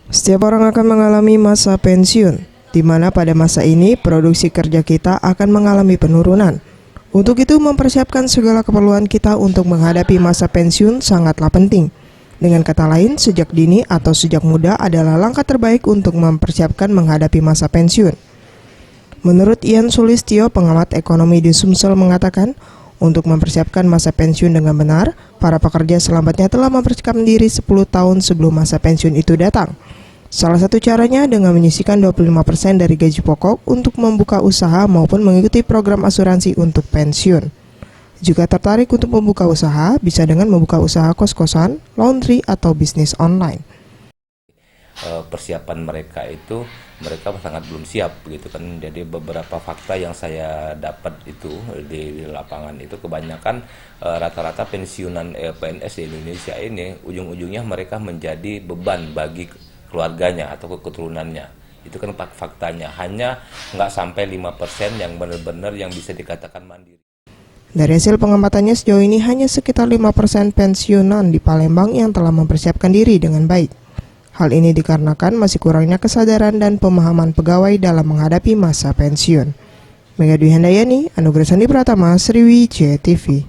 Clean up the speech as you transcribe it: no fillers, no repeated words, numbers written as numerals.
Setiap orang akan mengalami masa pensiun, di mana pada masa ini produksi kerja kita akan mengalami penurunan. Untuk itu, mempersiapkan segala keperluan kita untuk menghadapi masa pensiun sangatlah penting. Dengan kata lain, sejak dini atau sejak muda adalah langkah terbaik untuk mempersiapkan menghadapi masa pensiun. Menurut Ian Sulistyo, pengamat ekonomi di Sumsel mengatakan, untuk mempersiapkan masa pensiun dengan benar, para pekerja selambatnya telah mempersiapkan diri 10 tahun sebelum masa pensiun itu datang. Salah satu caranya dengan menyisihkan 25% dari gaji pokok untuk membuka usaha maupun mengikuti program asuransi untuk pensiun. Jika tertarik untuk membuka usaha, bisa dengan membuka usaha kos-kosan, laundry, atau bisnis online. Persiapan mereka itu mereka sangat belum siap begitu kan. Jadi beberapa fakta yang saya dapat itu di lapangan itu kebanyakan rata-rata pensiunan PNS di Indonesia ini ujung-ujungnya mereka menjadi beban bagi keluarganya atau keturunannya. Itu kan faktanya, hanya nggak sampai 5% yang benar-benar yang bisa dikatakan mandiri. Dari hasil pengamatannya sejauh ini hanya sekitar 5% pensiunan di Palembang yang telah mempersiapkan diri dengan baik. Hal ini dikarenakan masih kurangnya kesadaran dan pemahaman pegawai dalam menghadapi masa pensiun. Mega Dwi Handayani, Anugerah Sandi Pratama, Sriwijaya TV.